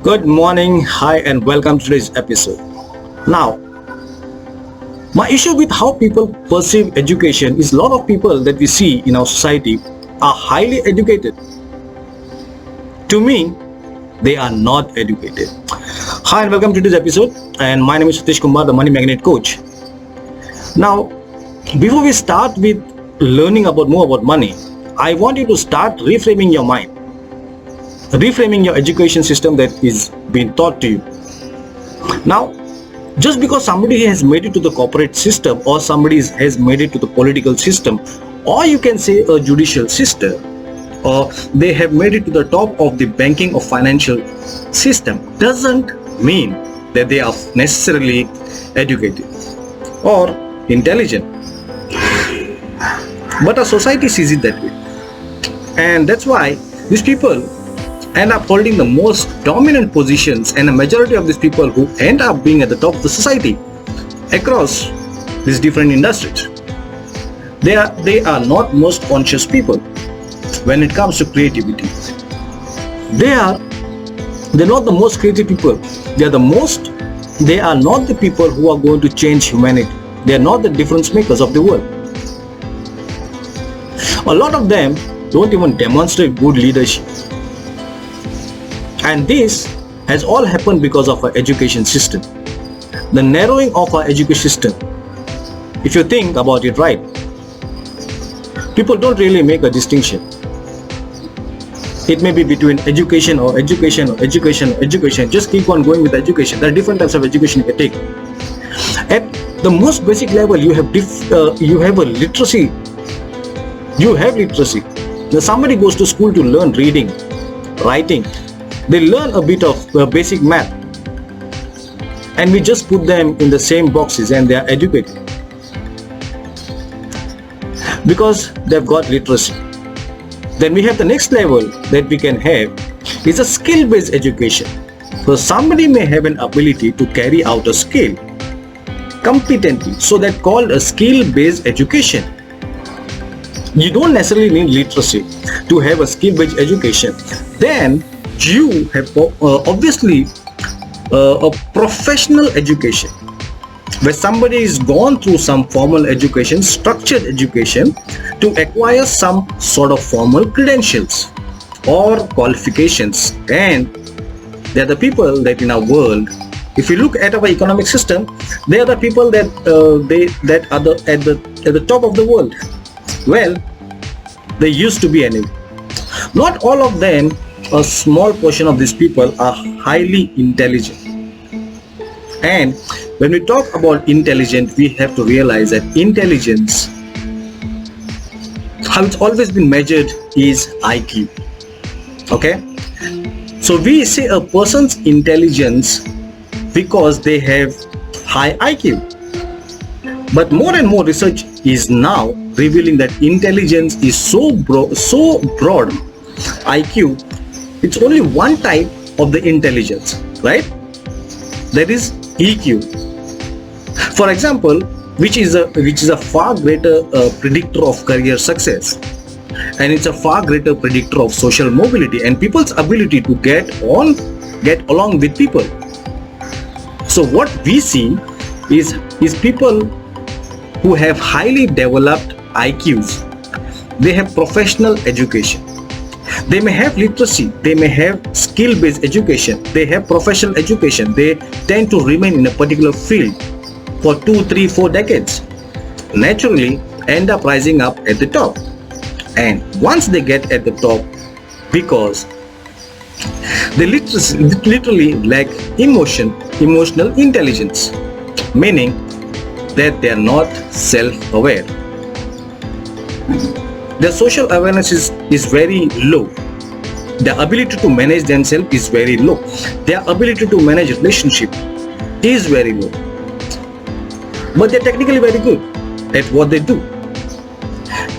Good morning, hi, and welcome to today's episode. Now, my issue with how people perceive education is a lot of people that we see in our society are highly educated. To me, they are not educated. Hi, and welcome to today's episode. And my name is Satish Kumar, the Money Magnet Coach. Now, before we start with learning about more about money, I want you to start reframing your mind, reframing your education system that is being taught to you. Now, just because somebody has made it to the corporate system or somebody has made it to the political system, or you can say a judicial system, or they have made it to the top of the banking or financial system, doesn't mean that they are necessarily educated or intelligent. But our society sees it that way. And that's why these people end up holding the most dominant positions, and a majority of these people who end up being at the top of the society across these different industries, they are not most conscious people when it comes to creativity. They're not the most creative people. They are not the people who are going to change humanity. They are not the difference makers of the world. A lot of them don't even demonstrate good leadership. And this has all happened because of our education system. The narrowing of our education system. If you think about it right, people don't really make a distinction. It may be between education or education or education or education. Just keep on going with education. There are different types of education you can take. At the most basic level, you have a literacy. You have literacy. Now somebody goes to school to learn reading, writing. They learn a bit of basic math, and we just put them in the same boxes and they are educated because they've got literacy. Then we have the next level that we can have is a skill-based education. So somebody may have an ability to carry out a skill competently, so that's called a skill-based education. You don't necessarily need literacy to have a skill-based education. Then you have obviously a professional education where somebody has gone through some formal education, structured education to acquire some sort of formal credentials or qualifications. And they are the people that in our world, if you look at our economic system, they are the people that that are at the top of the world. Well, they used to be anyway. Not all of them. A small portion of these people are highly intelligent. And when we talk about intelligent, we have to realize that intelligence, how it's always been measured, is IQ. Okay? So we say a person's intelligence because they have high IQ. But more and more research is now revealing that intelligence is so broad. IQ, it's only one type of the intelligence, right? That is EQ. For example, which is a far greater predictor of career success, and it's a far greater predictor of social mobility and people's ability to get along with people. So what we see is people who have highly developed IQs. They have professional education. They may have literacy, they may have skill-based education, they have professional education, they tend to remain in a particular field for 2, 3, 4 decades. Naturally, end up rising up at the top. And once they get at the top, because they literally lack emotional intelligence, meaning that they are not self-aware. Their social awareness is very low. Their ability to manage themselves is very low. Their ability to manage relationship is very low. But they're technically very good at what they do.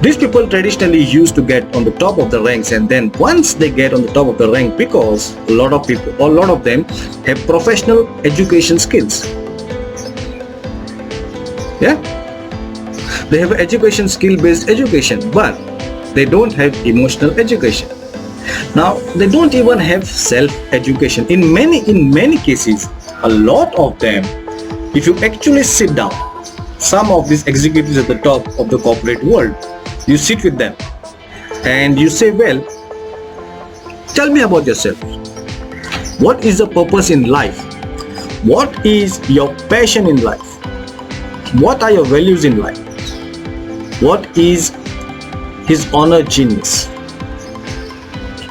These people traditionally used to get on the top of the ranks, and then once they get on the top of the rank, because a lot of them have professional education skills. Yeah? They have education, skill-based education, but they don't have emotional education. Now they don't even have self-education. In many cases, a lot of them, if you actually sit down, some of these executives at the top of the corporate world, you sit with them and you say, well, tell me about yourself. What is the purpose in life? What is your passion in life? What are your values in life? What is his honor genius?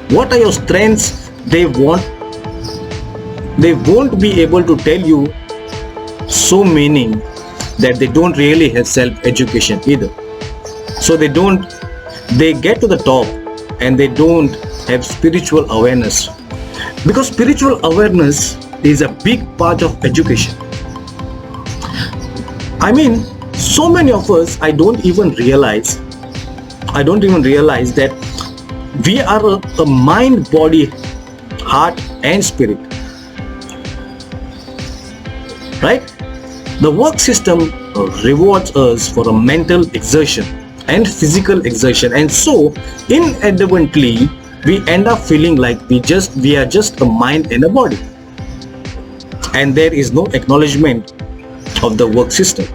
What are your strengths? They won't be able to tell you so many that they don't really have self-education either. So they get to the top and they don't have spiritual awareness, because spiritual awareness is a big part of education. I mean, so many of us, I don't even realize that we are a mind, body, heart and spirit, right? The work system rewards us for a mental exertion and physical exertion, and so inadvertently we end up feeling like we are just a mind and a body, and there is no acknowledgement of the work system.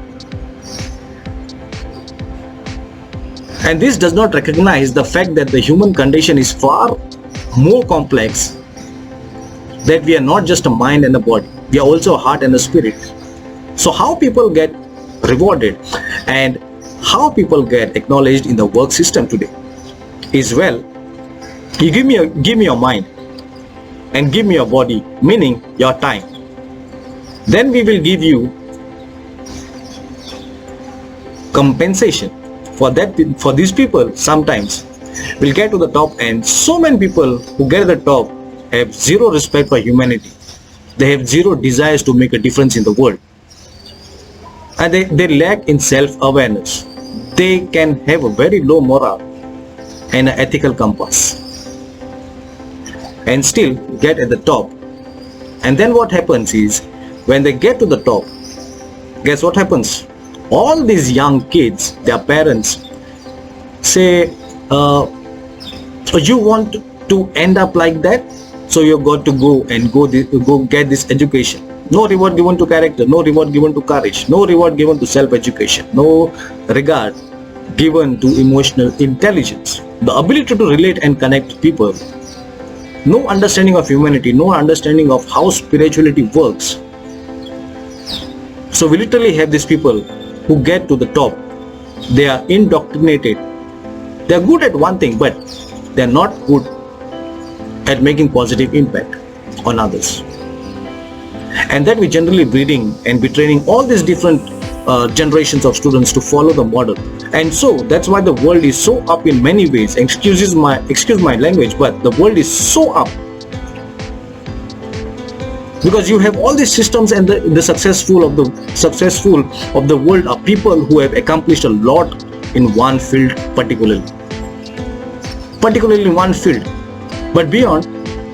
And this does not recognize the fact that the human condition is far more complex, that we are not just a mind and a body, we are also a heart and a spirit. So how people get rewarded and how people get acknowledged in the work system today is, well, you give me your mind and give me your body, meaning your time. Then we will give you compensation. For these people, sometimes will get to the top, and so many people who get at the top have zero respect for humanity. They have zero desires to make a difference in the world, and they lack in self-awareness. They can have a very low moral and an ethical compass and still get at the top. And then what happens is, when they get to the top, guess what happens? All these young kids, their parents say, you want to end up like that, so you've got to go get this education. No reward given to character, no reward given to courage, no reward given to self-education, no regard given to emotional intelligence, the ability to relate and connect people, no understanding of humanity, no understanding of how spirituality works. So we literally have these people who get to the top. They are indoctrinated. They are good at one thing, but they are not good at making positive impact on others. And that we generally breeding and betraying all these different generations of students to follow the model. And so that's why the world is so up in many ways. Excuse my language, but the world is so up because you have all these systems, and the successful of the world are people who have accomplished a lot in one field, particularly in one field, but beyond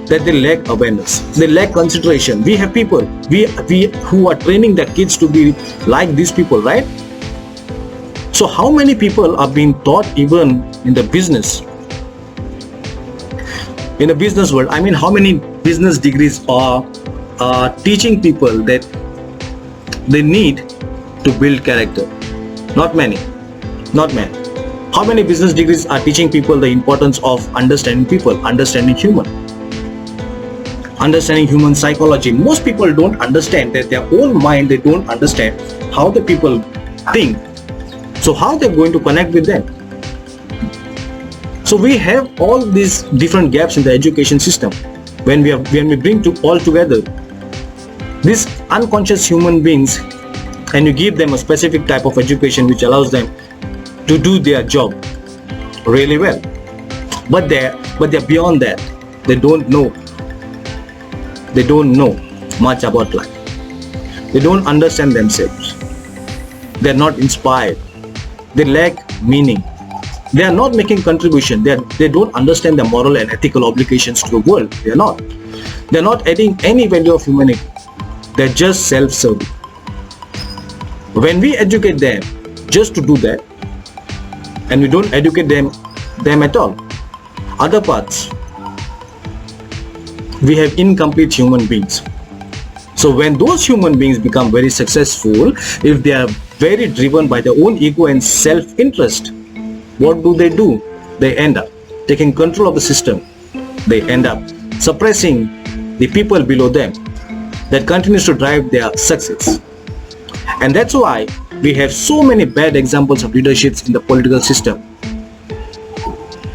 that they lack awareness, they lack consideration. We have people who are training their kids to be like these people, right? So how many people are being taught even in the business world? I mean, how many business degrees are teaching people that they need to build character? Not many. How many business degrees are teaching people the importance of understanding people, understanding human psychology? Most people don't understand that their own mind, they don't understand how the people think. So how they're going to connect with them? So we have all these different gaps in the education system. When we bring all together these unconscious human beings, and you give them a specific type of education which allows them to do their job really well, but they're beyond that. They don't know much about life. They don't understand themselves. They're not inspired. They lack meaning. They are not making contribution. They don't understand the moral and ethical obligations to the world. They're not adding any value of humanity. They're just self-serving. When we educate them just to do that, and we don't educate them at all, other parts we have incomplete human beings. So when those human beings become very successful, if they are very driven by their own ego and self-interest, what do? They end up taking control of the system. They end up suppressing the people below them. That continues to drive their success. And that's why we have so many bad examples of leaderships in the political system,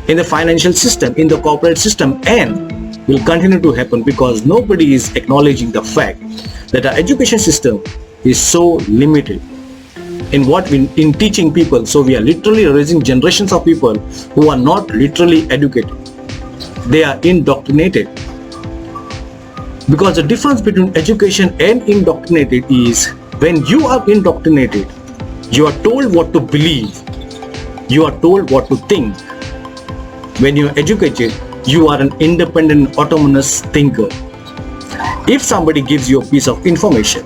in the financial system, in the corporate system, and will continue to happen because nobody is acknowledging the fact that our education system is so limited in teaching people. So we are literally raising generations of people who are not literally educated. They are indoctrinated. Because the difference between education and indoctrinated is, when you are indoctrinated, you are told what to believe, you are told what to think. When you are educated, you are an independent, autonomous thinker. If somebody gives you a piece of information,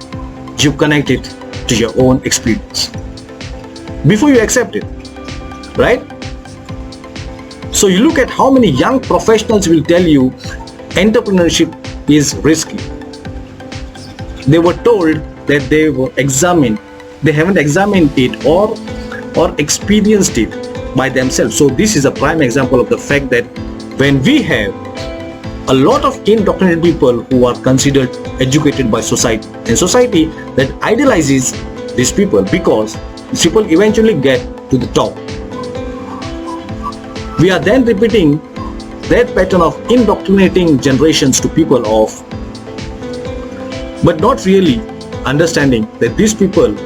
you connect it to your own experience before you accept it, right? So you look at how many young professionals will tell you entrepreneurship is risky. They were told that they were examined, they haven't examined it or experienced it by themselves. So this is a prime example of the fact that when we have a lot of indoctrinated people who are considered educated by society, and society that idealizes these people because these people eventually get to the top, we are then repeating that pattern of indoctrinating generations to people of, but not really understanding that these people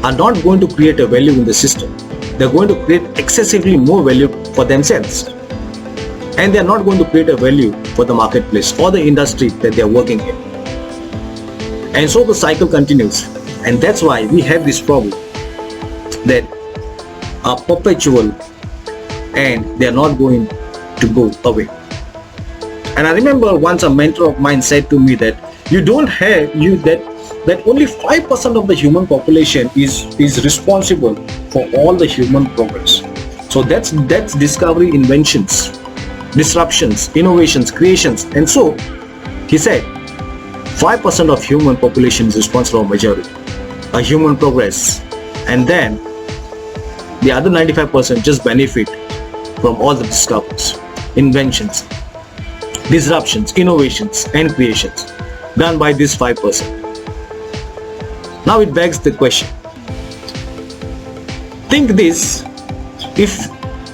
are not going to create a value in the system. They're going to create excessively more value for themselves, and they're not going to create a value for the marketplace or the industry that they're working in. And so the cycle continues, and that's why we have this problem that are perpetual and they're not going to go away. And I remember once a mentor of mine said to me that that only 5% of the human population is responsible for all the human progress. So that's discovery, inventions, disruptions, innovations, creations. And so he said 5% of human population is responsible for majority, a human progress, and then the other 95% just benefit from all the discoveries, inventions, disruptions, innovations, and creations done by this 5%. Now it begs the question, think this, if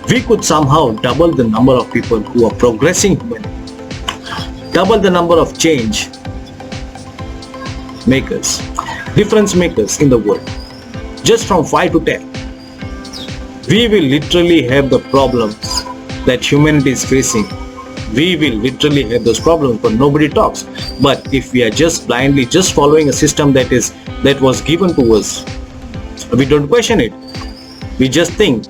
we could somehow double the number of people who are progressing humanly, double the number of change makers, difference makers in the world, just from 5 to 10, we will literally have the problems that humanity is facing. We will literally have those problems, but nobody talks. But if we are just blindly just following a system that was given to us, we don't question it. We just think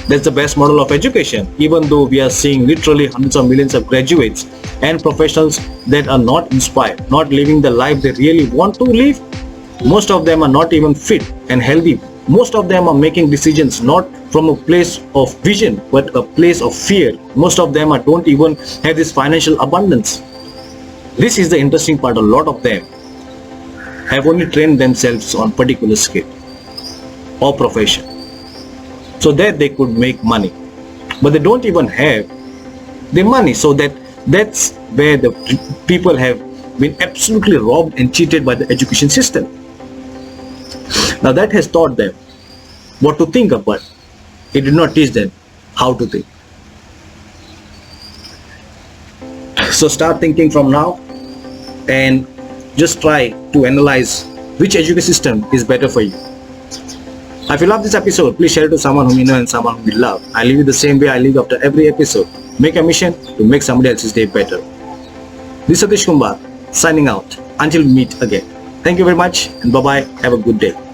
that's the best model of education, even though we are seeing literally hundreds of millions of graduates and professionals that are not inspired, not living the life they really want to live. Most of them are not even fit and healthy. Most of them are making decisions not from a place of vision, but a place of fear. Most of them don't even have this financial abundance. This is the interesting part. A lot of them have only trained themselves on particular skill or profession so that they could make money, but they don't even have the money. So that's where the people have been absolutely robbed and cheated by the education system. Now that has taught them what to think about. It did not teach them how to think. So start thinking from now and just try to analyze which education system is better for you. If you love this episode, please share it to someone whom you know and someone whom you love. I live it the same way I live after every episode. Make a mission to make somebody else's day better. This is Satish Kumar signing out. Until we meet again. Thank you very much and bye-bye. Have a good day.